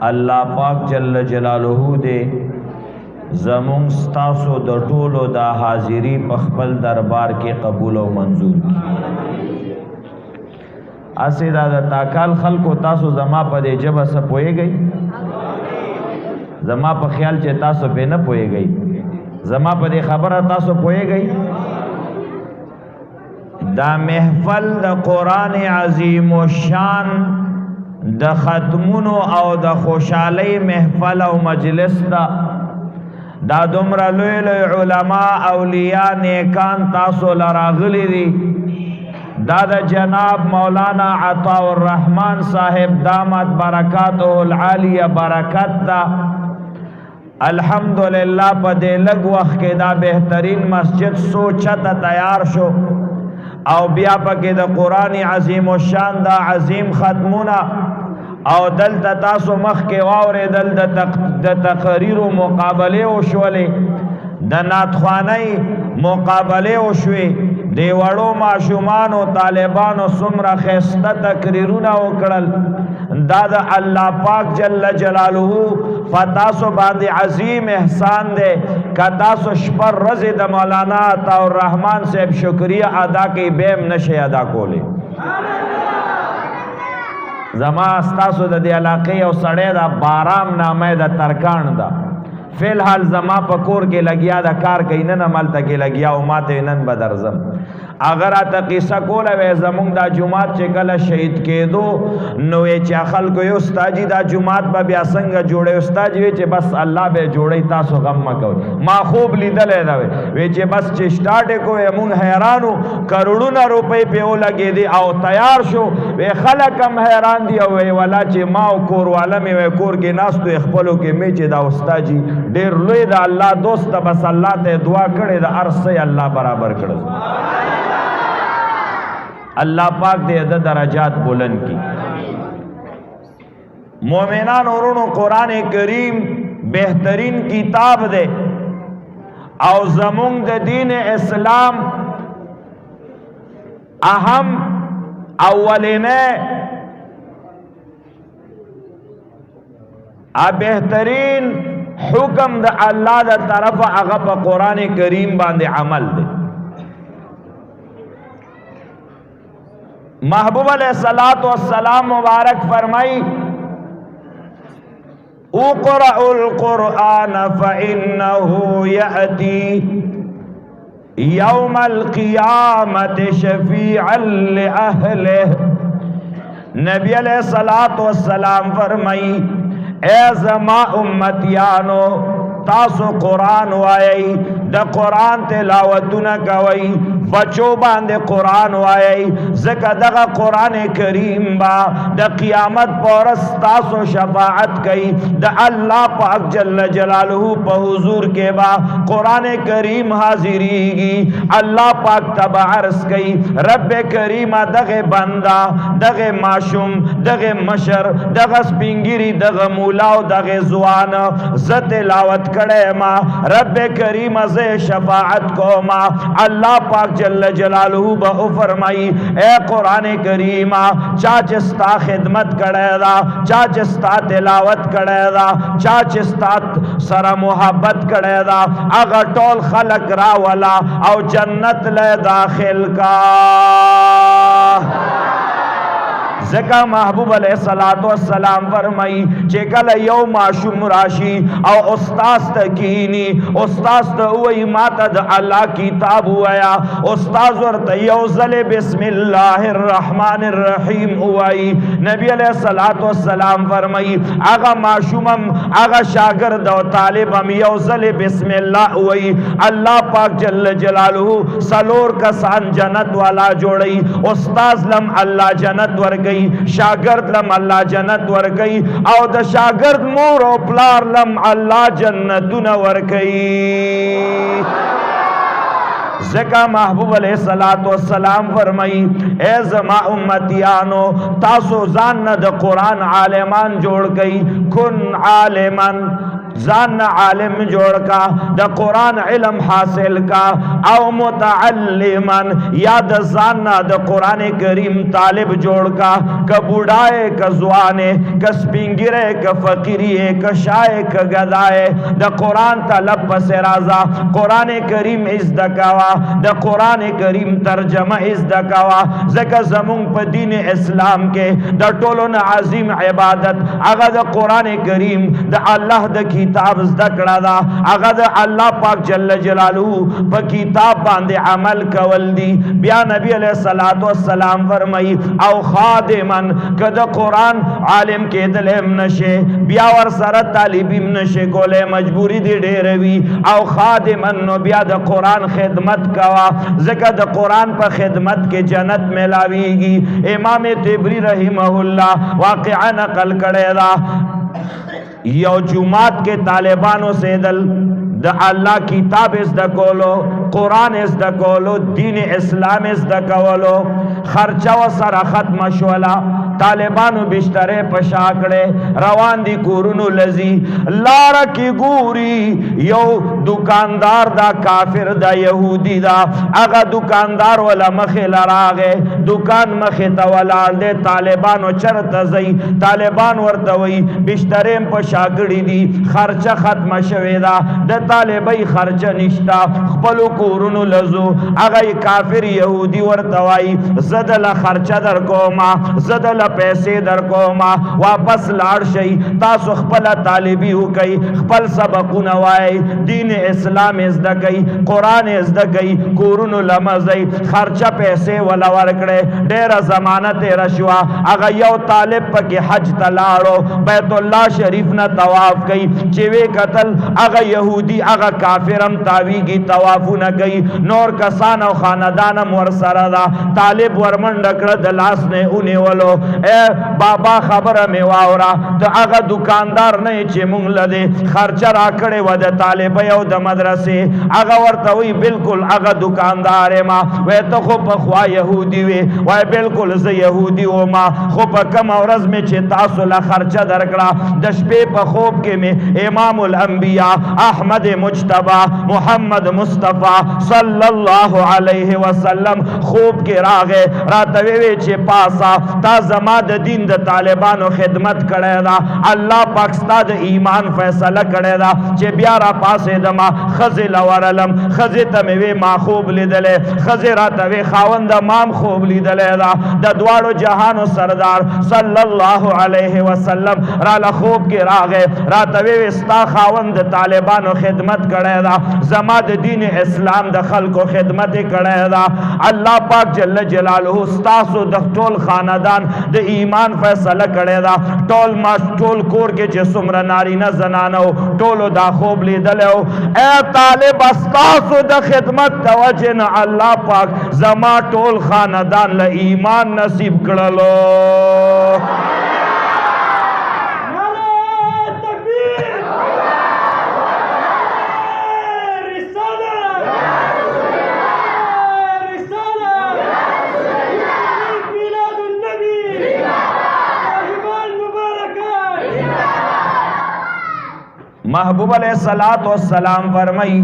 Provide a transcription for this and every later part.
الله پاک جل جلاله دې زمون ستاسو د ټولو دا حاضری په خپل دربار کې قبول او منظور کړي. اسې دا د تاکال خلکو تاسو زما په دې ژبه څه پوهېږئ؟ زما په خیال چې تاسو پې نه پوهېږئ. زما په دې خبره تاسو پوهېږئ؟ دا محفل د قرآن عظیم و شان د ختمونو او د خوشحالی محفل او مجلس دا دومره لوی لوی علماء اولیاء نیکان تاسو لراغلی دی. دا د جناب مولانا عطاء الرحمن صاحب دامت برکاته العالیہ برکت دا. الحمدللہ پا دے لگ وقت کے دا بہترین مسجد سوچتا تیار شو او بیا پاکی دا قرآن عظیم و شان دا عظیم ختمونا او دل تاسو مخ کے واورے دل دا تقریر و مقابلے و شولے دا ناتخوانی مقابلے و شوے دی وڑو معشومان و طالبان و سمر خیستا تقریرونا وکڑل. دا دا اللہ پاک جل جلالہ فتاسو باندی عظیم احسان دے کہ تاسو شپر رضی دا مولانا عطاء الرحمن صاحب شکریہ ادا کی بیم نشے ادا کولے. زما استاسو دا دی علاقی او سڑے دا بارام نامے دا ترکان دا فی الحال زما پا کور کے لگیا دا کار کئی نن عملتا کے لگیا او ماتے نن بدرزم. اگر آتا قصہ کولا وی زمونگ دا جماعت چکل شہید کے دو نوے چا خلقو یو استاجی دا جماعت با بیا سنگا جوڑے استاجی وی چے بس اللہ بے جوڑے تاسو غم مکوئی ما خوب لیدل ہے دا وی چے بس چے سٹارٹے کو امون حیرانو کروڑونا روپے پہ او لگے دی او تیار شو وی خلقم حیران دی وی والا چے ماو کور والا میں وی کور کے ناس تو اخپلو کے میں چے دا استاجی دیر لوی دا اللہ دوست بس اللہ تے دعا کرے دا عرصے اللہ برابر کرے. اللہ پاک دے دا درجات بلند کی. مومنان اورونو قرآن کریم بہترین کتاب دے او زمونگ دے دین اسلام اہم اولینے بہترین حکم دا اللہ دا طرف اغا پا قرآن کریم باندے عمل دے. محبوب علیہ السلام مبارک فرمائی اقرأ القرآن فإنه يأتي يوم القيامة شفيعا لأهله. نبی علیہ السلام فرمائی اے زما امتیانو تاسو قرآن وائی دا قرآن تلاوتنا کوئی بچو باندے قرآن وائی زکا دغا قرآن کریم با دا قیامت پورس تاسو شفاعت کئی دا اللہ پاک جل جلالہ پا حضور کے با قرآن کریم حاضری گی. اللہ پاک تبا عرض کئی رب کریم دغ بندہ دغ معشوم دغ مشر دغ سپنگیری دغ مولاو دغ زوان زت تلاوت کڑے ما رب کریم سے شفاعت کو ما اللہ پاک جل جلالہ با فرمائی اے قرآن کریم چاچستا خدمت کڑے دا چاچستا تلاوت کڑے دا چاچستا سر محبت کڑے دا اگر ٹول خلق را والا او جنت لے داخل کا. زکا محبوب علیہ السلام فرمائی چکل یو معشوم راشی او استاز تکینی استاز تاوئی ماتد اللہ کتاب ہویا استاز ورط یوزل بسم اللہ الرحمن الرحیم ہوئی. نبی علیہ السلام فرمائی آغا معشومم آغا شاگرد و طالبم یوزل بسم اللہ ہوئی اللہ پاک جل جلالہ سلور کسان جنت والا جوڑی. استاز لم اللہ جنت ورگئی شاگرد لم اللہ جنت ورگئی او دا شاگرد مور و پلار لم اللہ جنتون ورگئی. زکا محبوب علیہ السلام فرمائی اے زما امتیانو تاسو زان دا قرآن عالمان جوڑ گئی کن عالمان زان عالم جوڑ کا دا قرآن علم حاصل کا او متعلمن یا دا زان دا قرآن کریم طالب جوڑ کا کہ بوڑھائے کہ زوانے کہ سپنگرے کہ فقیریے کہ شائے کہ گدائے دا قرآن طلب پس رازا قرآن کریم ازدکاوا دا قرآن کریم ترجمہ ازدکاوا زکا زمون پا دین اسلام کے دا طولن عظیم عبادت اگا دا قرآن کریم دا اللہ دا کتاب ازدکڑا دا اگا دا اللہ پاک جل جلالو پا کتاب باندے عمل کول دی بیا نبی علیہ السلام فرمائی او خادمن کہ دا قرآن عالم کے دلیم نشے بیا ور سرت طالبیم نشے کولے مجبوری دی ڈیروی او خادمن نو بیا دا قرآن خدمت کوا ذکر دا قرآن پا خدمت کے جنت ملاوی گی امام تبری رحمہ اللہ واقعا نقل کرے دا یو جماعت کے طالبانوں سے دل دا اللہ کتاب ازدکولو قرآن ازدکولو دین اسلام ازدکولو خرچہ و سر ختم شولا طالبانو بشترے پشاکڑے روان دی کورونو لزی لارا کی گوری یو دکاندار دا کافر دا یہودی دا اگا دکاندار والا مخی لراغے دکان مخی تولار دے طالبانو چرت زی طالبان ورتوی بشترے پشاکڑی دی خرچہ ختم شویدہ دا طالبی خرچہ نشتا خپلو کورونو لزو اگا کافر یہودی ورتوائی زدل خرچہ در کوما زدل پیسے در کوما واپس لاڑ شئی تاسو خپل طالبی ہو کئی خپل سبقو نوائی دین اسلام ازدہ کئی قرآن ازدہ کئی کورونو لمزئی خرچہ پیسے والا ورکڑے دیر زمانت رشوا اگا یو طالب پا کی حج تلاڑو بیت اللہ شریف نا تواف کئی چوے قتل اگا یہودی اگا کافرم تاوی کی توافو نا کئی نور کسان و خاندانم ورسردہ طالب ورمن ڈکڑ دلاس نے انہیں ولو اے بابا خبر میں واورا تو اگا دکاندار نہیں چے مونگ لدے خرچہ راکڑے ود طالب یو د مدرسے اگا ورتوی بالکل اگا دکاندار ما وے تو خو پخوا یہودی وے وے بالکل ز یہودی و ما خو پکم اورز میں چے تاسو لا خرچہ درکڑا دشپے پخوب کے میں امام الانبیاء احمد مجتبی محمد مصطفیٰ صلی اللہ علیہ وسلم خوب کے راغے راتوے وے چے پاسا تا زماد دین دا طالبانو خدمت کرے دا اللہ پاکستا دا ایمان فیصلہ کرے دا چے بیارا پاسے دما خزی لورلم خزی تمیوے ما خوب لی دلے خزی راتوے خاون دا مام خوب لی دلے دا دا دوارو جہانو سردار صلی اللہ علیہ وسلم رالا خوب کے راغے راتوے وستا خاون دا طالبانو خدمت کرے دا زماد دین اسلام دا خلقو خدمت کرے دا اللہ پاک جل جلالہ ستاسو دا ٹول خاندان دا ایمان فیصلہ کرے دا ٹول ماش ٹول کور کے چے سمر نارینا زنانو ٹولو دا خوب لی دلیو اے طالب استاسو دا خدمت توجن اللہ پاک زما ٹول خاندان ل ایمان نصیب کرلو محبوب علیہ السلام فرمائی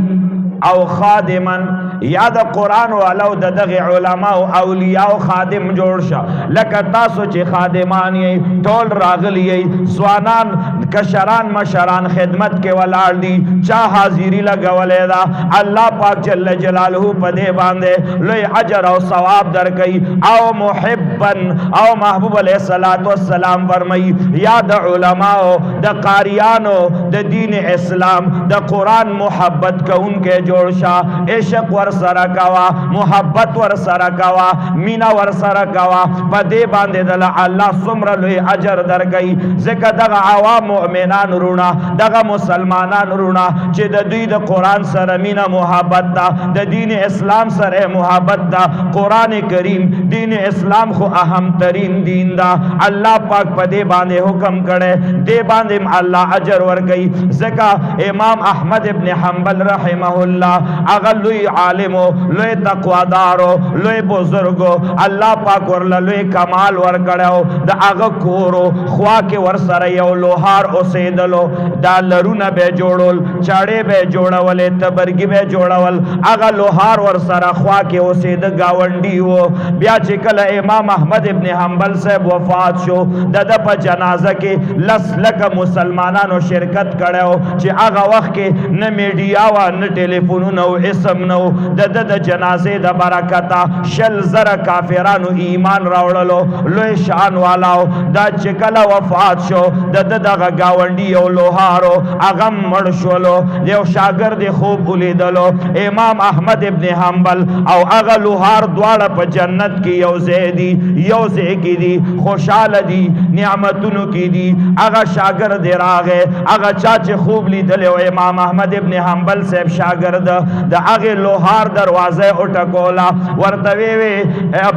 او خادمن یاد قرآن والو ددغ علماء اولیاء خادم جوڑ شا لکہ تاسو چی خادمان یہی ٹول راغل یہی سوانان کشران مشران خدمت کے والار دی چاہ حاضری لگا ولیدہ اللہ پاک جل جلالہ پدے باندے لوی عجر او ثواب در کئی او محبن او محبوب علیہ السلام فرمائی یاد علماء دا قاریانو دا دین اسلام دا قرآن محبت کا ان کے جوڑ شا عشق ور سرکوا محبت ور سرکوا مینا ور سرکوا پدے باندے دل اللہ سمر لوی عجر در گئی ذکر دغا عوام مؤمنان رونا دغا مسلمانان رونا چی دا دوی دا قرآن سر مینا محبت دا دا دین اسلام سر محبت دا قرآن کریم دین اسلام خو اہم ترین دین دا اللہ پاک پدے باندے حکم کرے دے باندے اللہ عجر ور گئی ذکر امام احمد ابن حنبل رحمہ اللہ الله اغه لوی عالمو لوی تقوادارو لوی بزرگو الله پاک ورله لوی کمال ورکړو د اغه کورو خوا کې ور سره یو لوهار اوسېدلو دا لرونه به جوړول چاړې به جوړولې تبرګي به جوړول اغه لوهار ور سره خوا کې اوسېد گاونډي وو بیا چې کله امام احمد ابن حنبل صاحب وفات شو د په جنازه کې لس لکه مسلمانانو شرکت کړو چې هغه وخت کې نه میډیا وا نه ټلیفونونه او اسم نو د جنازې د برکته شل زره کافرانو ایمان راوړلو لوی شان والاو دا چې کله وفات شو دغه گاونډي یو لوهارو هغه مړ شولو یو شاګرد خوب ولیدلو امام احمد ابن حنبل او هغه لوهار دواړه په جنت کې یو ځای دي یو ځای کې دي خوشاله دي نعمتونو کې دي هغه شاګرد راغې هغه چا چې خوب لیدل او امام احمد ابن حنبل صاحب شاګرد د هغه لوهار دروازه اٹکولا ورته وی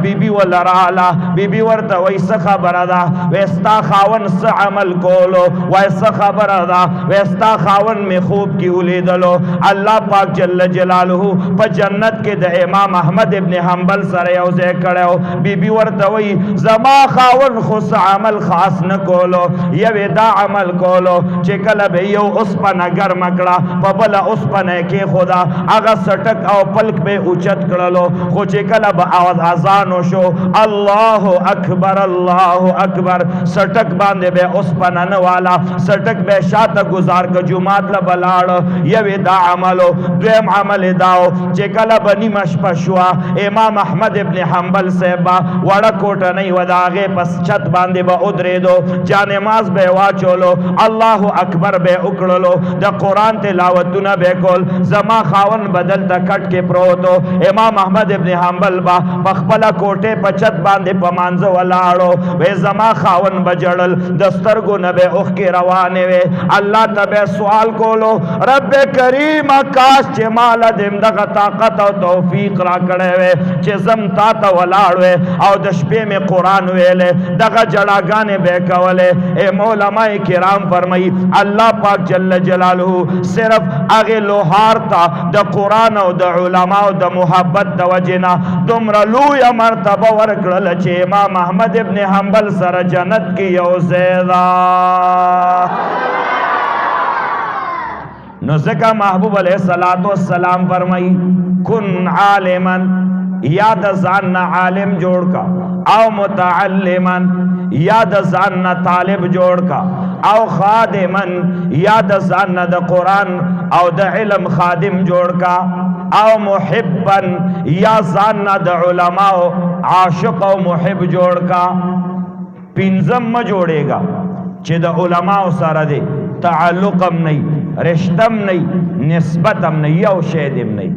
بیبي ولراله بیبي ورته وای څه خبره ده وستا خاون څه عمل کولو وای څه خبره ده وستا خاون می خوب کې ولیدلو الله پاک جل جلاله په جنت کې د امام احمد ابن حنبل سره یو ځای کړو بیبي ورته وای زما خاون خو عمل خاص نه کولو یو دا عمل کولو چې کله به یو اوسپنه ګرم کړه په بل اوسپنه کې خدا هغه سټک او پلک به اوچت کړلو خو چې کله به اذان وشو الله اکبر الله اکبر سټک باندې به اوسپنه نه والا سټک به شاته گزار ک جمعات له بلاړ یو دا عملو دویم عمل داو چې کله به نیمه شپه شو امام احمد ابن حنبل صاحب وړه کوټه نه وداغه پس چت باندې به ودرېدو جانماز به واچولو الله اکبر به وکړلو د قران تلاوتونه به کول زما خاون بدل د کټ کې پروتو امام احمد ابن حنبل با خپل کوټه په چت باندې پمانځ ولاړو وې زما خاون بجړل دسترګو نه به اوخ کې روانه وې الله تبه سوال کولو رب کریم کاش چې مال دې دغه طاقت او توفیق را کړې وې چې زم تا ته ولاړ او د شپې می قران ویلې دغه جړاګانې به کولې اے علماء کرام فرمایي الله پاک جل جلاله صرف هغه لوهار ته د قران او د علما او د محبت د وجنا دومره لوی مرتبه ورکړل چې امام احمد ابن حنبل سره جنت کې یو زیدا نو ځکه محبوب علیہ الصلوۃ والسلام فرمایي کن عالما یاد ځان عالم جوړ کا او متعلما یاد ځان طالب جوړ کا او خادمن یاد ځان د قران او د علم خادم جوړ کا او محبا یا ځان د علماء عاشق او محب جوړ کا پنځم ما جوړېگا چې د علماء سره دی تعلقم نه رشتم نه نسبتم نه یو شی دیم نه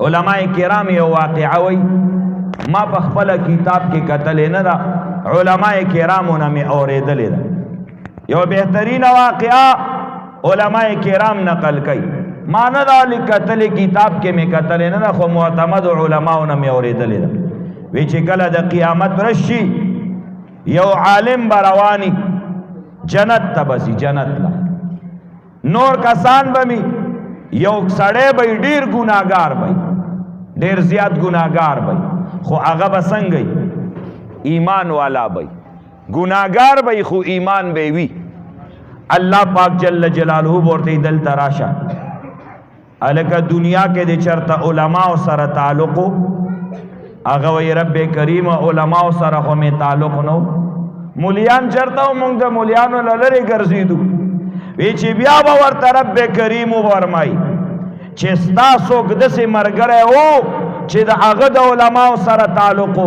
علماء کرام یو واقعه وی ما په خپل کتاب کې کتل نه دا علماء کرامونه می اوریدل دا یو بهترین واقعه علماء کرام نقل کړي ما نه دا لیکتل کتاب کې می کتل نه دا خو معتمد علماءونه می اوریدل دا وی چې کله د قیامت رشي یو عالم بروانی جنت تبسی جنت لا نور کسان بمی یو سړی به ډیر ګناګار وي ډیر زیات ګناګار وي خو هغه به څنګه ایمان والا وي ګناګار وي خو ایمان به وي الله پاک جل جلاله ورته دل تراشه الکه دنیا کې د چرته علما سره تعلق هغه وی رب کریم علما سره خو می تعلق نو مولیان چرته مونږ د مولیانو لری ګرځیدو وی چې بیا به ورته رب کریم ورمای چې ستاسو دسې مرګره او چې د هغه د علماو سره تعلق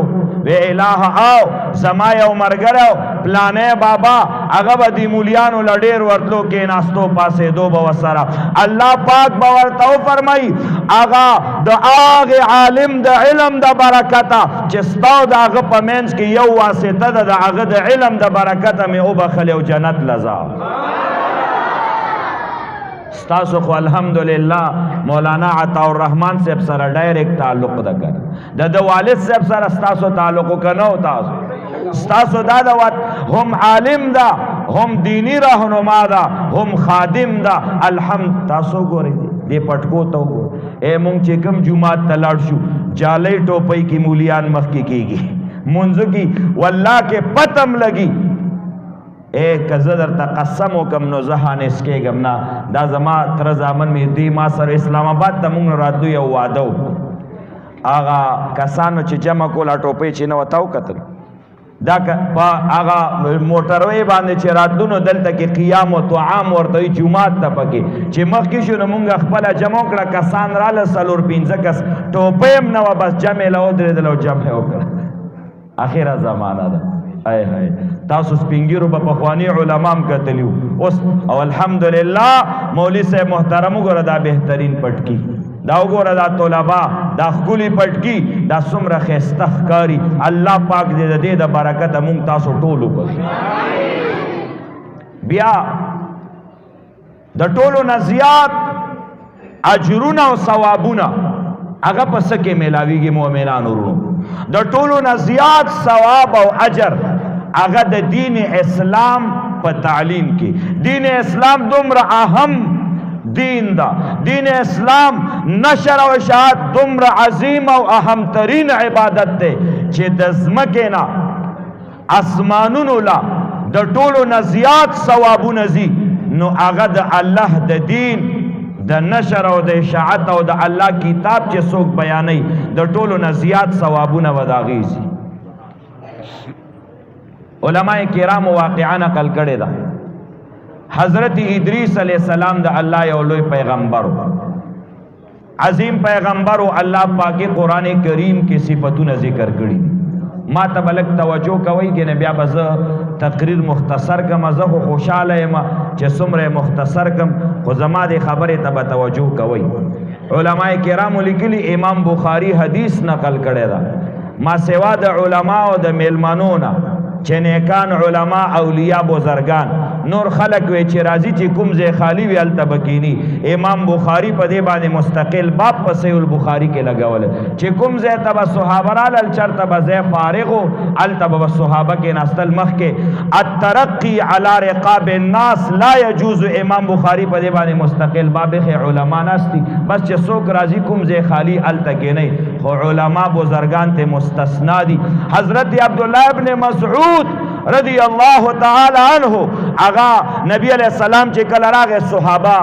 وی الہ او زما یو مرګره پلانې بابا هغه به د مولیانو لډیر ورتلو کې ناستو پاسې دو به وسره الله پاک به ورته فرمای هغه د هغه عالم د علم د برکته چې ستاسو د هغه په منځ کې یو واسطه ده د هغه د علم د برکته مې او بخل او جنت لزا ستاسو خو الحمدلله مولانا عطا الرحمن صاحب سره ډایرکټ تعلق ده کړ د والد صاحب سره ستاسو تعلق کنه او تاسو ستاسو دا هم عالم ده هم دینی راهنما ده هم خادم ده الحمد تاسو ګورئ دې پټکو ته وګوره. اے مونږ چې کوم جومات ته لاړ شو جالۍ ټوپۍ کې مولیان مخکې کېږي منځو کې والله کې پتم لګي. اے که زه درته قسم وکړم نو زه هانس کېږم نه. دا زما تره زامن مې دوی ما سره اسلام آباد ته مونږ راتلو یو واده و. هغه کسانو چې جمع کوله ټوپۍ چې نه ورته وکتل دا په هغه موټروی باندې چې راتلو نو دلته کې قیام و طعام ورته وي جومات ته پکې چې مخکې شو نو مونږ خپله جمع وکړه کسان راله څلور پنځه کس ټوپۍ هم نه وه بس جمع یې له ودرېدل او جمع یې وکړه. اخره زمانه ده. ای های تاسو سپینګیرو په پخواني علما هم کتلي اوس او الحمدلله مولوي صاحب محترم وګوره دا بهترین پټکي دا وګوره دا طلبا دا ښکلي پټکي دا څومره ښایسته ښکاري. الله پاک دې د دې د برکته مونږ تاسو ټول وبخي. بیا د ټولو نه زیات اجرونه او ثوابونه هغه په څه کې میلاویږي مؤمنانو ورونو؟ د ټولو نه زیات ثواب او اجر هغه د دین اسلام په تعلیم کې. دین اسلام دومره اهم دین دا. دین اسلام نشر او اشاعت دومره عظیم او اهم ترین عبادت دی چې د ځمکې نه اسمانونو لا د ټولو نه زیات ثوابونه ځي نو هغه د الله د دین د نشر او د اشاعت او د الله کتاب چې څوک بیانوي د ټولو نه زیات ثوابونه به د هغې ځي. علماء کرامو واقعا نقل کړې ده حضرت ادریس علیہ السلام د الله یو لوی پیغمبر عظیم پیغمبر الله پاک قرآن کریم کې صفاتونه ذکر کړي. ما ته بلک توجه کوي کنه بیا به زه تقریر مختصر کم. زه خو خوشاله یم چې څومره مختصر کم خو زما د خبرې ته به توجه کوي. علماء کرامو لیکلي امام بخاری حدیث نقل کړی ده ما سوا د علماء او د میلمنو نه چې نیکان علما اولیاء بزرگان نور خلق وی چې راځي چې کوم ځای خالی وي هلته به کینی. امام بخاری په دې باندې مستقل باب په صحیح البخاری کې لګول چې کوم ځای ته به صحابه رالل چېرته به ځای فارغ و هلته به صحابه کېناستل. مخکې الترقي علی رقاب الناس لا يجوز. امام بخاری په دې باندې مستقل باب کې علما ناستی بس چې څوک راځي کوم ځای خالی هلته کېنی خو علما بزرگان ته مستثنا دي. حضرت عبدالله ابن مسعود رضی اللہ تعالی عنہ آغا نبی علیہ السلام چې کله راغی صحابه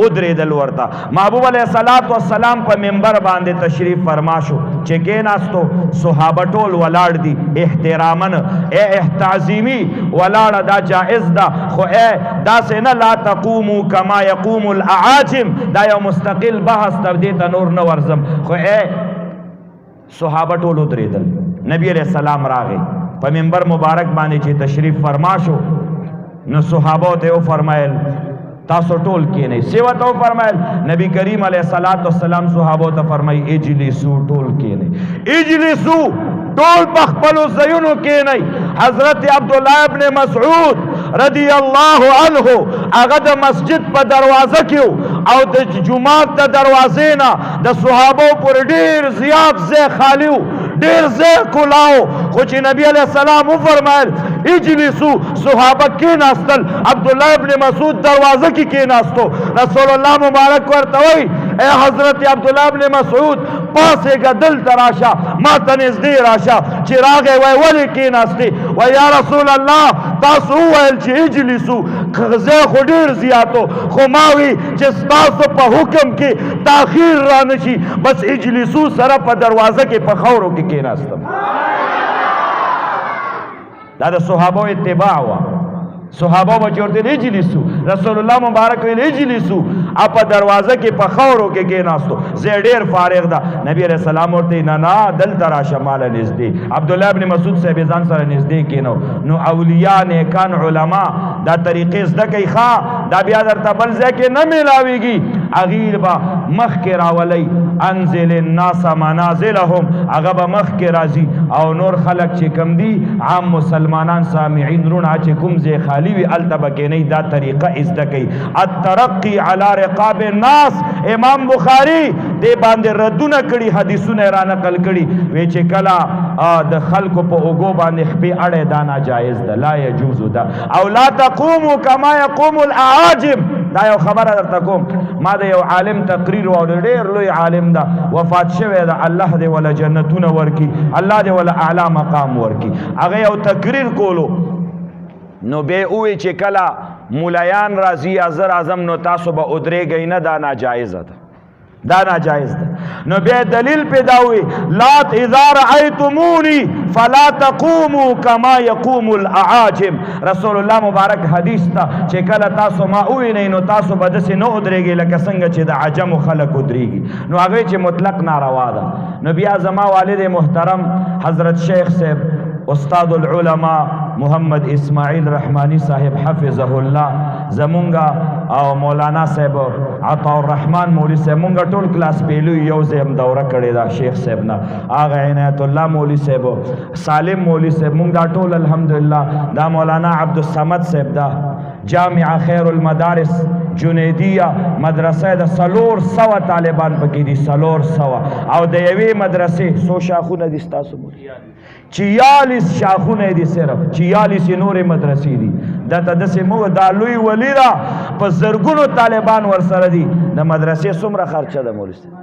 ادریدل ورته. محبوب علیہ السلام په منبر باندې تشریف فرما شو چې کېناستو صحابه ټول ولاړ دي احترامن اے تعظیمی ولاړه دا جائز ده خو اے داسې نه لا تقومو کما یقوم الاعاجم دا یو مستقل بحث تر دې ته نور نه ورځم خو اے صحابه ټول ادریدل. نبی علیہ السلام راغی په منبر مبارک باندې چې تشریف فرما شو نو صحابه ته فرمایل تاسو ټول کېنئ. سیوا ته فرمایل نبی کریم علیه السلام صحابه ته فرمایي اجلسو ټول کېنئ. اجلسو ټول په خپلو ځایونو کېنئ. حضرت عبدالله ابن مسعود رضی اللہ عنہ هغه د مسجد په دروازه کې او د جمعات د دروازې نه د صحابه پر ډیر زیات ځای خالی و ډیر ځای کلاو خو چې نبی علیہ السلام وفرمایل اجلسو صحابه کېناستل. عبدالله ابن مسعود دروازه کې کېناستو. رسول الله مبارک ورته وایي اے حضرت عبدالله ابن مسعود پاسېږه دلته راشه ما ته نږدې راشه. چې راغی وایي ولې کېناستې؟ وایي یا رسول الله تاسو وویل چې اجلسو ځای خو ډېر زیاتو خو ما وی چې ستاسو په حکم کې تاخیر را نشي بس اجلسو سره په دروازه کې په خاورو کې کېناستم. دا د صحابو اتباع وه. صحابه به چورته اجلسو رسول الله مبارک ویل اجلسو په دروازه کې په خاورو کې کېناستو ځای ډېر فارغ ده. نبی علیہ السلام ورته نه نه دلته راشه ماله نږدې. عبدالله ابن مسعود صاحب ځان سره نږدې کېنو. نو اولیاء نیکان علما دا طریقې زده کوي ښه دا بیا درته بل ځای کې نه میلاویږي. هغې به مخکې راولئ انزل الناس منازلهم هغه به مخکې راځي او نور خلک چې کم دي عام مسلمانان سامعین رونه چې کوم ځای خالی وي هلته به کېنئ. دا طریقه زده کوي. الترقي علی رقاب الناس امام بخاری دې باندې ردونه کړي حدیثونه را نقل کړي وی چې کله د خلکو په اوږو باندې خپې اړې دا ناجایز ده لا یجوز ده. او لا تقوموا کما یقوم الاعاجم دا یو خبره درته کوم ما د یو عالم تقریر واورېد ډېر لوی عالم ده وفات شوی ده الله دې وله جنتونه ورکي الله دې وله اعلی مقام ورکي هغه یو تقریر کولو نو بیا ووی چې کله مولایان راځي یا زه راځم نو تاسو به ودرېږئ نه دا ناجایزه ده دا ناجایز ده نو بیا دلیل پیدا وی لات اذا رأیتمونی فلا تقوموا کما یقوم الاعاجم رسول الله مبارک حدیث تا چې کله تاسو ما ووینئ نو تاسو به داسې نه ودرېږئ لکه څنګه چې د عجمو خلک ودرېږي نو هغوی چې مطلق ناروا ده نو بیا زما والد محترم حضرت شیخ صاحب استاد العلماء محمد اسماعیل رحمانی صاحب حفظه الله زمونگا او مولانا صاحب عطا الرحمن مولی صاحب مونگا ټول کلاس پیلو یو زیم دوره کړی دا شیخ صاحب نا آغا عنایت الله مولی صاحب سالم مولی صاحب مونگ دا ټول الحمدللہ دا مولانا عبدالصمد صاحب دا جامع خیر المدارس جنیدیه مدرسه د 300 طالبان پکې دي 300 او د یوې مدرسې سو شاخونه دي ستاسو 46 شاخونه دي صرف 46 نورې مدرسې دي دا ته داسې مو دا لوی ولی ده په زرګونو طالبان ورسره دي د مدرسې څومره خرچه ده مولوي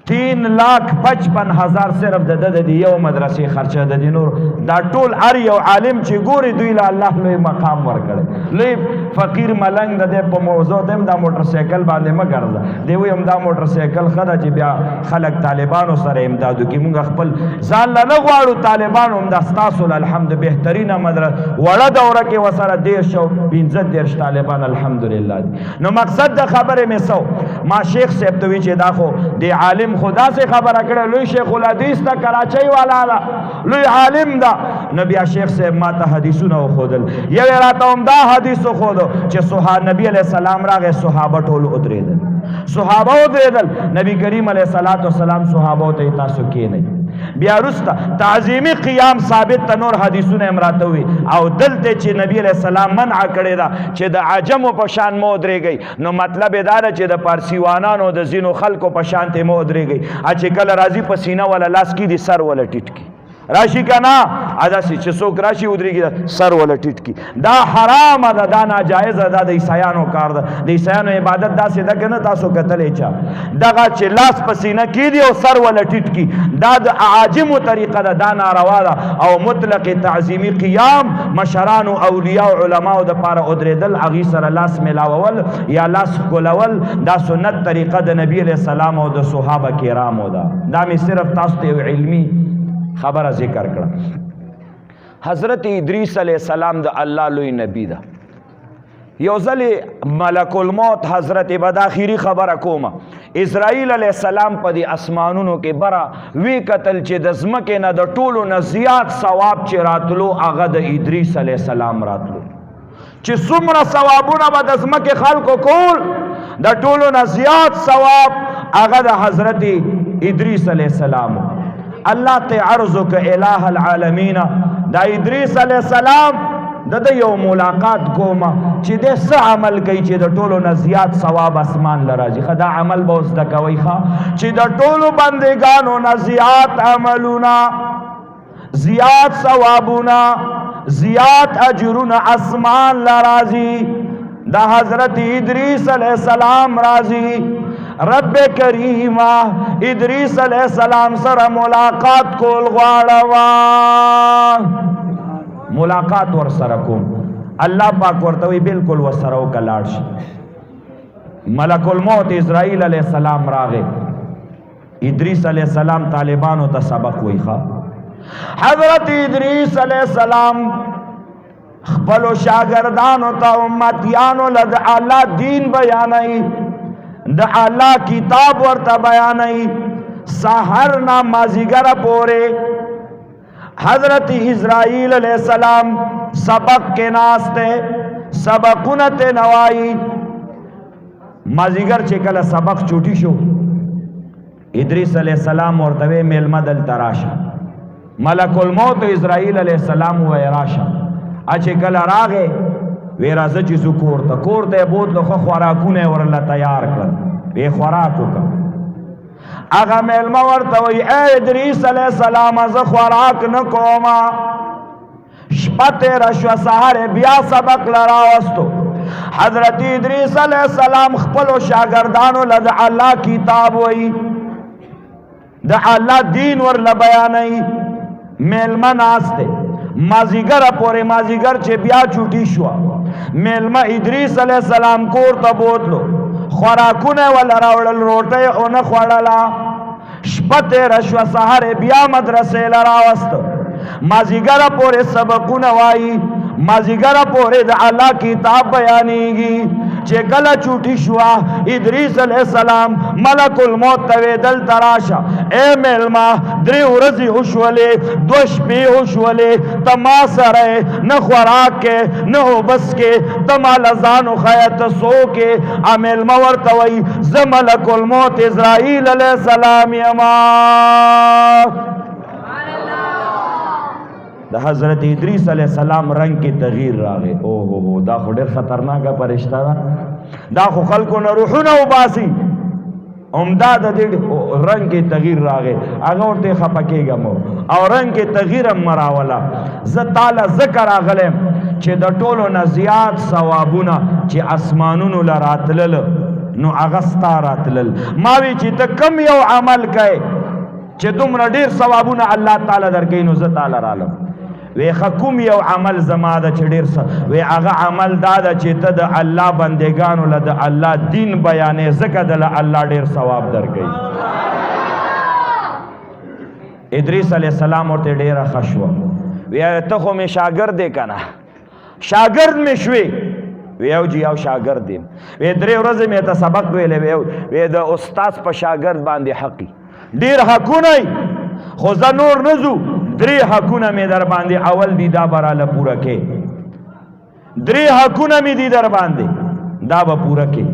3,55,000 صرف د یو مدرسې خرچه د دي نور دا ټول هر یو عالم چې ګوري دوی له الله لوی مقام ورکړي لوی فقیر ملنګ د دې په موضوع دیم دا موټر سایکل باندې مه ګرځه دی وی هم دا موټر سایکل ښه ده چې بیا خلک طالبانو سره امداد وکړي موږ خپل ځان له نه غواړو طالبانو هم دا ستاسو الحمد بهترینه مدرسه وړه دوره کې ورسره 115 طالبان الحمدلله دي نو مقصد د خبرې مې سو ما شیخ صاحب ته وی چې دا خو د عالم خدا سے خبره کړه لوی شیخ الحدیث ته کراچۍ والا ده لوی عالم ده نو بیا شیخ صاحب ما ته حدیثونه وښودل یو یې راته همدا حدیث وښودو چې نبی علیه السلام راغی صحابه ټول ودرېدل صحابه ودرېدل نبی کریم علیه السلام صحابو ته تاسو کېنئ بیا وروسته تعظیمي قیام ثابت ته نور حدیثونه هم راته وي او دلته چې نبی علیه السلام منع کړې ده چې د عجمو په شان مه ودرېږئ نو مطلب یې دا ده چې د پارسیوانانو د ځینو خلکو په شانتې مه ودرېږئ چې کله راځي په سینه وله لاس کېږدي سر وله ټیټ کړي راشي که نه داسې چې څوک راشي ودرېږي سر وله ټیټ کړي دا حرامه ده دا ناجایزه ده د عیسایانو کار ده د عیسایانو عبادت داسې ده که نه تاسو کتلی چا دغه چې لاس په سینه کېږدي او سر وله ټیټ کړي دا د اعاجمو طریقه ده دا ناروا ده او مطلق تعظیمي قیام مشرانو اولیاء علماو دپاره ودرېدل هغې سره لاس میلاوول یا لاس ښکلول دا سنت طریقه د نبي علیه السلام او د صحابه کرامو ده دا مې صرف تاسو ته یو علمي خبره ذکر کړه حضرت ادریس علیہ السلام د الله لوی نبی ده یو ځل ملک الموت حضرت بد آخري خبره کومه اسرائیل علیہ السلام په دې اسمانونو کې بره وی قتل چې د ځمکې نه د ټولو نه زیات ثواب چې راتلو هغه د ادریس علیہ السلام راتلو چې څومره ثوابونه به د ځمکې خلکو کول د ټولو نه زیات ثواب هغه د حضرت ادریس علیہ السلام اللہ تے عرضو کا الہ العالمین دا ادریس علیہ السلام دا یو ملاقات کوما چی دے سا عمل کئی چی دا ټولو نه زیات ثواب اسمان لراجی خدا عمل با اس دا کوئی خوا چی دا ټولو بندگانو نه زیات عملونا زیات ثوابونا زیات اجرونا اسمان لراجی دا حضرت ادریس علیہ السلام راضی رب کریمہ ادریس علیہ السلام سره ملاقات کول غواړم ملاقات ور سره کوم الله پاک ورته وی بالکل ور سره وکلاړ شي ملک الموت اسرائیل علیہ السلام راغی ادریس علیہ السلام طالبانو ته سبق ویخا حضرت ادریس علیہ السلام خپلو شاگردانو ته امتیانو لد الله دین بیانای د الله کتاب ورته بیانای سحر نا مازیګر پورې حضرت اسرائیل علیہ السلام سبق کے ناستے سبقونه ته نوائی مازیګر چې کله سبق چوټی شو ادریس علیہ السلام ورته میلمه دل تراشه ملک الموت اسرائیل علیہ السلام وې راشه چې کله راغې وی راځه چې زه کور ته بوتلو خو خوراکونه ورله تیار کړل وی خوراک وکړه هغه میلمه ورته وی اے ادریس علیہ السلام زه خوراک نه کومه شپه تېره شوه سهار بیا سبق له راوستو حضرت ادریس علیہ السلام خپلو شاگردانو له د الله کتاب وی د الله دین ورله بیانوي میلمه ناست دی مازیګره پورې مازیګر چې بیا چوټي شوه میلمه ادریس علیہ السلام کور ته بوتلو خوراکونه وله راوړل روټۍ خو نه خوړله شپه تېره شوه سهار بیا مدرسې له راوسته مازیګره پورې سبقونه وایي مازیګره پورې د الله کتاب بیانېږي چې کله چوټي شوه ادریس علیہ السلام ملک الموت ته وې دلته راشه اے میلمه 3 ورځې وشولې 2 شپې وشولې ته ما سره نه خوراک کې نه اوبس کې ته ماله ځان وښیه ته څوک یې میلمه ورته وایي زه ملک الموت اسرائیل علیہ السلام یما د حضرت ادریس علیہ السلام رنگ کې تغییر راغی او هو دا خو ډېر خطرناکه فرشته ده دا خو خلکو نه روحونه وباسي عمده د دې رنگ کې تغییر راغی هغه ورته خفه کېږم او رنگ کې تغییر هم مراوله زه تاله ذکر راغلم چې د ټولو نه زیات ثوابونه چې اسمانونو له راتلل نو هغه ستا راتلل ما وی چې ته کم یو عمل کوې چې دومره ډېر ثوابونه الله تعالی درکوي نو زه تاله رالم وی کوم یو عمل زما ده چې ډېر وی هغه عمل دا ده چې ته د الله بندګانو له د الله دین بیانې ځکه د الله ډېر ثواب درکوي ادریس علیہ السلام ورته ډېره ښه شوه وی ته خو مې شاګرد یې که نه شاګرد مې شوې وی او جی یو شاګرد یم وی 3 ورځې مې ته سبق ویلی وی د استاد په شاګرد باندې حقي ډېر حقونه خو زه نور نه ځو 3 حقونه مې در باندې اول دی دا براله پوره کې 3 حقونه مې دی در باندې دا به پوره کې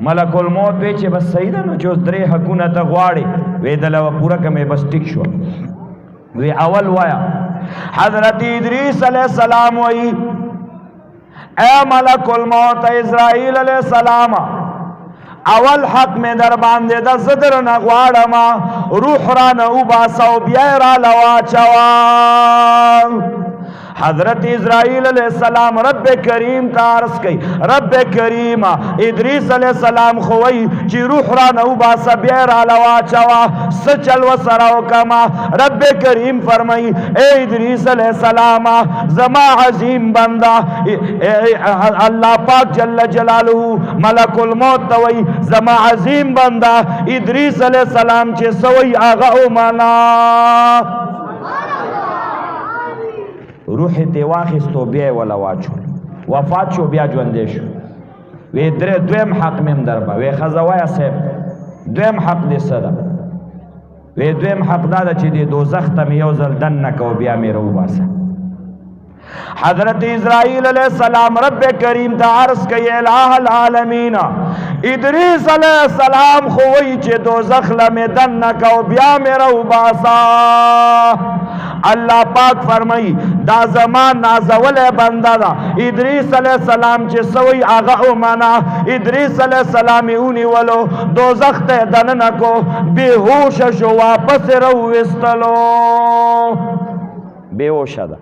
ملک الموت وی چې بس صحیح ده نو چې 3 حقونه ته غواړې وی دله به پوره کړمې بس ټیک شو وی اول وایا حضرت ادریس علیہ السلام وی اے ملک الموت اسرائیل علیہ السلام اول حق میں در باندې د صدر نه غواړم روح را نه وباسه او بیا یې راله واچوه حضرت اسرائیل علیہ السلام رب کریم ته عرض کوي رب کریم ادریس علیہ السلام خو وایي چې روح را نه وباسه بیا یې راله واچوه څه چل ورسره وکړم رب کریم فرمایي اے ادریس علیہ السلام زما عظیم بنده الله پاک جل جلاله ملک الموت ته وایي زما عظیم بنده ادریس علیہ السلام چې څه وایي هغه ومنه روح ته واخیستو بیا یې وله واچول وفات شو بیا ژوندی شو وی دویم حق مې هم دربه وی ښځه وایه صاحب دویم حق دې څه ده وی دویم حق دا ده چې دې دوزخ ته مې یو ځل دننه کو بیا مې راوباسه حضرت اسرائیل علیہ السلام رب کریم ته عرض کوي الہ العالمین ادریس علیہ السلام خو وایي چې دوزخ له مې دننه کو بیا مې راوباسه اللہ پاک فرمائی دا زمان نازولے بندہ دا ادریس علیہ السلام چے سوئی آغا امانا ادریس علیہ السلام اونی ولو دوزخ تے دننکو بے ہوش شو واپس روستلو بے ہوش دا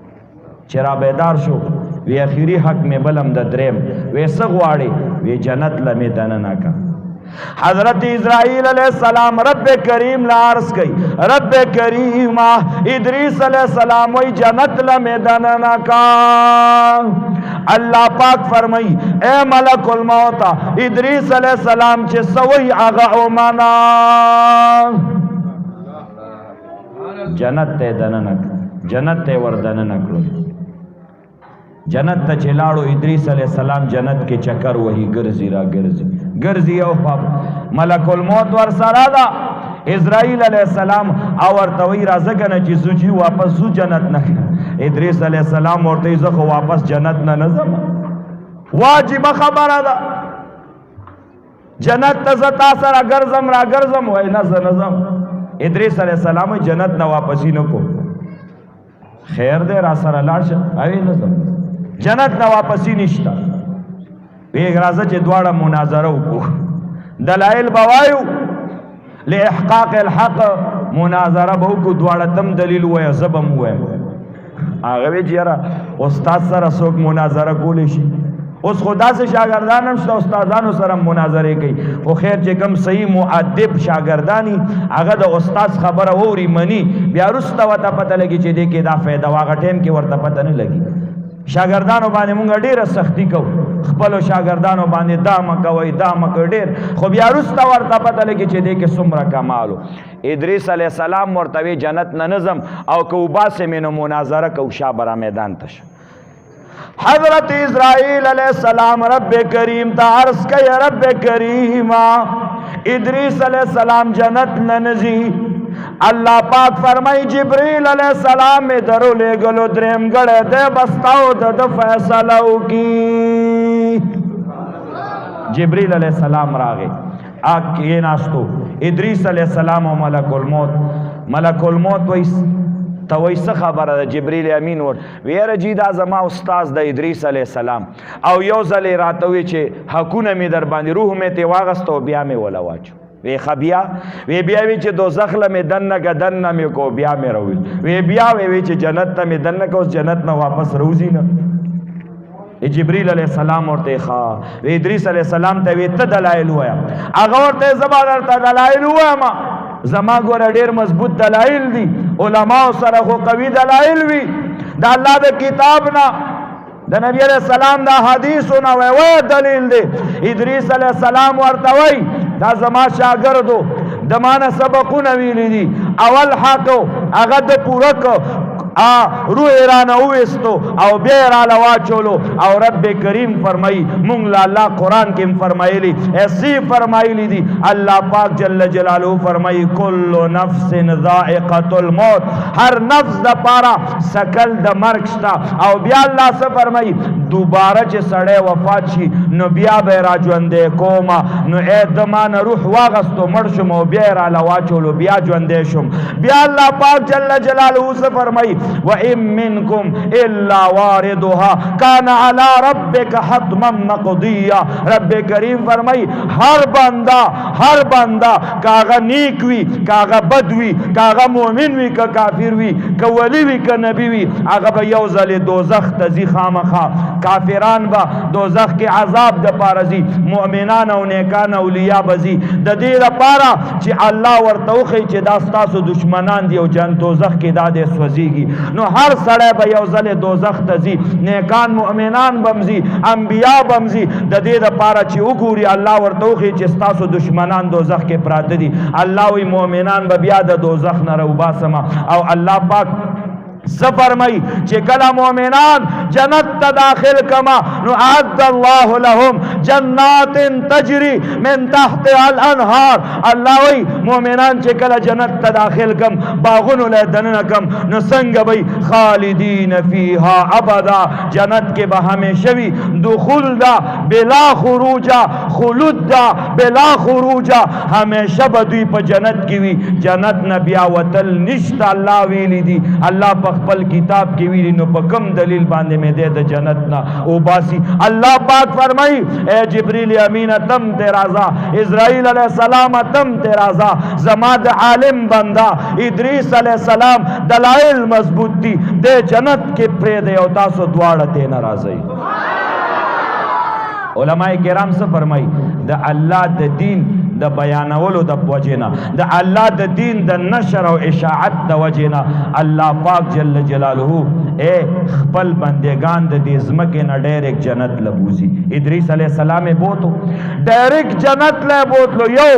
چرا بیدار شو وی اخیری حق میں بلم دا درم وی سغواڑی وی جنت لمی دننکا حضرت اسرائیل علیہ السلام رب کریم لارس گئی رب کریم ادریس علیہ السلام وی جنت لمیدننا کا اللہ پاک فرمائی اے ملک الموت ادریس علیہ السلام چے سوئی آغا امانا جنت تے دننک جنت تے وردننکلو جنت تا چلاڑو ادریس علیہ السلام جنت کے چکر وہی گرزی را گرزی او پاپ ملک الموت ور سرادا اسرائیل علیہ السلام اور توی رازگن چی سوچی واپس سو جنت نہ ادریس علیہ السلام اور تیزخ واپس جنت نہ نظم واجب خبر دا جنت تزتا سر گرزم را گرزم وی نظم ادریس علیہ السلام جنت نہ واپسی نکو خیر دے را سر لارش اوی نظم جنت نہ واپسی نشتا ایک رازہ چے دوارا مناظرہ کو دلائل بوائیو لے احقاق الحق مناظرہ بہو کو دوارا تم دلیل ہوئے زبم ہوئے آگوی جیرا استاد سر سوک مناظرہ کو لیشی اوس خدا سے شاگردان هم شته استادانو سره مناظره کوي خو خیر چې کوم صحیح مؤدب شاگردانی هغه د استاد خبره ووري مني بیا وروسته ورته پته لګي چې دې کې دا فایده واغه ټیم کې ورته پته نه لګي شاگردانو باندې مونږ ډیره سختی کوو خپلو شاگردانو باندې دا مکوئ دا مکوئ ډیر خو بیا وروسته ورته پته لګي چې دې کې څومره کمال و ادریس علیه السلام ورته وی جنت نه نظم او که وباسې مې نو مناظره کوو شا برا میدان ته شه حضرت اسرائیل علیہ السلام رب کریم تا عرض کئی رب کریما ادریس علیہ السلام جنت ننزی اللہ پاک فرمائی جبریل علیہ السلام میں درو لے گلو درم گڑے دے بستاؤ دد فیصلو کی جبریل علیہ السلام راگے آگ یہ ناستو ادریس علیہ السلام و ملک الموت ویس توي څه خبره ده جبريل امین ور ویره جی دا زما استاد د ادریس علی السلام او یو ځل راته وی چې حقونه می در باندې روح می ته واغستو بیا می ولا واچو وی خبیا وی بیا وی چې دوزخ له می دنه گدن می کو بیا می روي وی بیا وی چې جنت ته می دنه کو جنت نه واپس روزي نه جبريل علیہ السلام ورته ښا وی ادریس علیہ السلام ته وی ته دلایل وایا هغه ورته زبر ته دلایل وایا زما ګور ډیر مضبوط دلایل دي علماء سره خو قوي دلایل وي دا الله د کتاب نه د نبی علیہ السلام دا حدیثونه وای دلیل دی ادریس علیہ السلام ورته وای دا زما شاګردو د مانه سبقونه ویلي دي اول حق هغه د پوره روح ایران اویستو او بیا را لواچولو او رب کریم فرمائی مونگ لا اللہ قرآن کم فرمائیلی ایسی فرمائیلی دی اللہ پاک جل جلالو فرمائی کل نفس ذائقت الموت ہر نفس دا پارا سکل دا مرگ شتا او بیا اللہ سے فرمائی دوبارہ چے سڑے وفات شی نو بیا بے راجوندے کوما نو اے دمان روح واغستو مرشم او بیا را لواچولو بیا جوندے شم بیا اللہ پاک جل جلالو سے فرمائی وَإِن مِّنكُمْ إِلَّا وَارِدُهَا كَانَ عَلَىٰ رَبِّكَ حَتْمًا مَّقْضِيًّا رب کریم فرمائی ہر بندہ کاغا نیک وی کاغا بد وی کاغا مومن وی کا کافر وی کا ولی وی کا نبی وی آغا با یوزل دوزخ تزی خامخا کافران با دوزخ کے عذاب دا پارزی مؤمنان و نیکان اولیاء بزی دا دیر پارا چی اللہ ورطوخی چی داستاسو دشمنان دی و جن دوزخ کی دادے سوزیگی نو ہر سڑے با یوزل دوزخ تزی نیکان مؤمنان بمزی انبیاء بمزی دا دیر پارا چی اگوری اللہ ورطوخی چی ستاسو دشمنان دوزخ کے پرات دی اللہ وی مؤمنان با بیاد دوزخ نرو باسما او اللہ پاک سفرمائی چی کلا مومنان جنت تا داخل کما نو اعد اللہ لهم جنات تجری من تحت الانہار اللہ وی مومنان چی کلا جنت تا داخل کم باغنو لیدنن کم نو سنگ بی خالدین فیہا ابدا جنت کے با ہمیشوی دخول دا بلا خروجا خلود دا بلا خروجا ہمیشہ بدوی پا جنت کیوی جنت نبیا وطل نشت اللہ ویلی دی اللہ پا خپل کتاب کی ویلی نو پا کم دلیل باندے میں دے دا جنتنا او باسی اللہ پاک فرمائی اے جبریل امین تم تیرازا اسرائیل علیہ السلام تم تیرازا زماد عالم بندہ ادریس علیہ السلام دلائل مضبوط دی دے جنت کے پرے دے او تاسو دوارتے نرازی علماء کرام سے فرمائی دا اللہ دا دین دا بیانولو دا وجینا دا اللہ دا دین دا نشر و اشاعت دا وجینا اللہ پاک جل جلالہو اے خپل بندگان دا دیزمکی نا ڈیرک جنت لبوزی ادریس علیہ السلام بوتو ڈیرک جنت لے بوتلو یو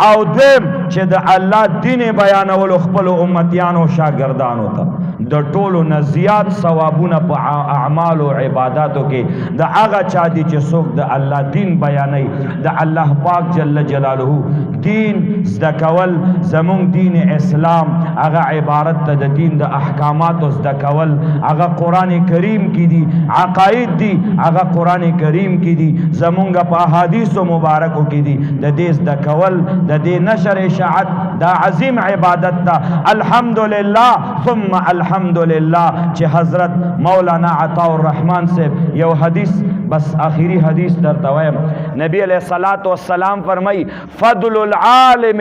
او دیم چھ دا اللہ دین بیانولو خپل امتیانو شاگردانو تا دا ټولو نه زیات ثوابونه په اعمال او عباداتو کې د هغه چا دي چې څوک د الله دین بیانوي د الله پاک جل جلاله دین زده کول زمونږ دین اسلام هغه عبارت ته د دین د احکاماتو زده کول هغه قرآن کریم کې دي عقاید دي هغه قرآن کریم کې دي زمونږ په احادیثو مبارکو کې دي د دې زده کول د دې نشر اشاعت دا عظیم عبادت ده الحمدللہ ثم الحمدللہ چه حضرت مولانا عطا الرحمن سے یو حدیث بس آخری حدیث در تویم نبی علیہ الصلاة والسلام فرمائی فضل العالم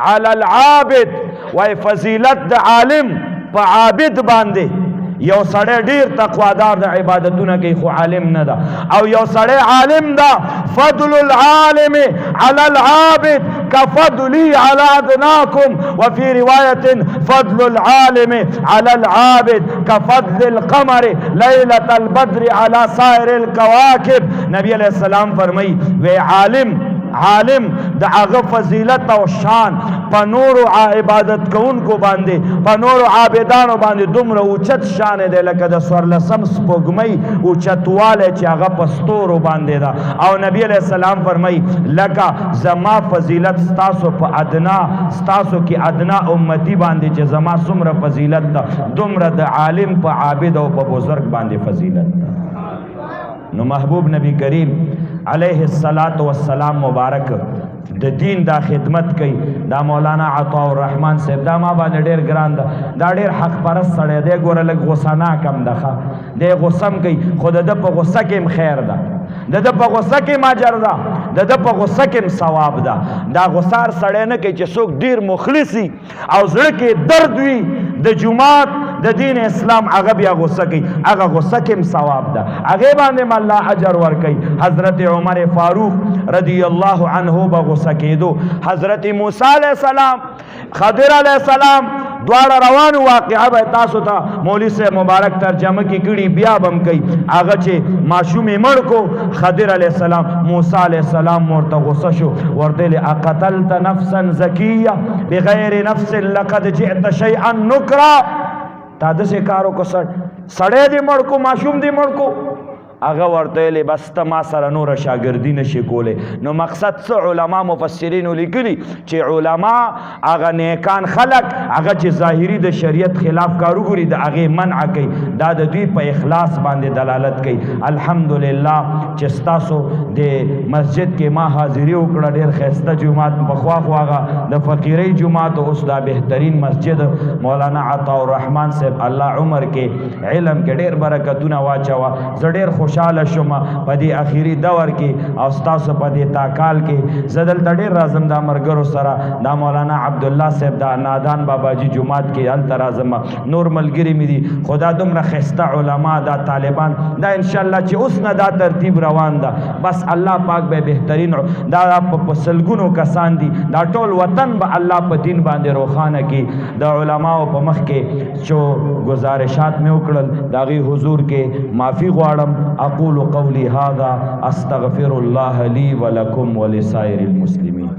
علی العابد و فضیلت دا عالم پا عابد باندے یو سړی ډیر تقوادار د عبادتونه کوي خو عالم نه ده او یو سړی عالم ده فضل العالم على العابد كفضلي على ادناكم وفي روایت فضل العالم على العابد كفضل القمر ليلة البدر على سائر الكواكب نبی علیہ السلام فرمائی وی عالم دا اغا فضیلت و شان پا نور و عبادت کون کو باندے پا نور و عابدانو باندے دمر اوچت شان دے لکہ دا سورلسم سپوگمئی اوچت والے چی اغا پستورو باندے دا او نبی علیہ السلام فرمائی لکہ زما فضیلت ستاسو پا ادنا ستاسو کی ادنا امتی باندے چی زما سمر فضیلت دا دمر دا عالم پا عابد و پا بزرگ باندے فضیلت دا نو محبوب نبی کریم علیہ السلام مبارک د دین دا خدمت کوي دا مولانا عطا الرحمن صاحب دا ما باندې ډیر ګران دا ډیر حق پرست سړی دی ګوره لږ غوسه ناکم ده دی غوسه هم کوي خو د ده په غوسه کې هم خیر ده د ده په غوسه کې هم اجر ده د ده په غوسه کې هم ثواب ده دا غوسه هر سړی نه کوي چې څوک ډیر مخلص وي او زړه کې درد وي د جومات د دین اسلام هغه بیا غوسه کوي هغه غوسه کې هم ثواب ده هغې باندې هم الله اجر ورکوي حضرت عمر فاروق رضی الله عنه به غوسه کېدو حضرت موسی علیہ السلام خضر علیہ السلام دواړه روانو واقعه به تاسو ته مولوي صاحب مبارک ترجمه کې کړي بیا به هم کوي هغه چې ماشوم یې مړ کو خضر علیہ السلام موسی علیہ السلام ورته غوسه شو ورته ویل اقتلت نفسا زکیه بغیر نفس لقد جئت شیئا نکرا تا داسې کار وکړه سړی دې مړ کو ماشوم دې مړ کو هغه ورته ویلې بس ته ما سره نوره شاګردي نشي کولی نو مقصد څه علما مفسرینو لیکلي چې علما هغه نیکان خلق هغه چې ظاهري د شریعت خلاف کار وګوري د هغې منع کوي دا د دوی په اخلاص باندې دلالت کوي الحمدلله چې ستاسو د مسجد کې ما حاضري وکړه ډېر ښایسته جومات پخوا خو هغه د فقیرۍ جومات اوس دا بهترین مسجد مولانا عطا الرحمن صاحب الله عمر کې علم کې ډېر برکتونه واچوه زه ډېر خوشحاله شوم په دې اخیری دور کې او ستاسو په دې تاکال کې زه دلته ډېر راځم دا ملګرو سره دا مولانا عبدالله صاحب دا نادان باباجي جومات کې هلته راځم نور ملګري مې دي خو دا دومره ښایسته علما دا طالبان دا انشاءالله چې اوس نه دا ترتیب روان ده بس الله پاک به بهترین دا په سلګونو کسان دي دا ټول وطن به الله په دین باندې روښانه کړي د علماو په مخ کې چې گزارشات مې وکړل د هغې حضور کې معافي غواړم اقول قولي هذا استغفر الله لي ولكم ولسائر المسلمين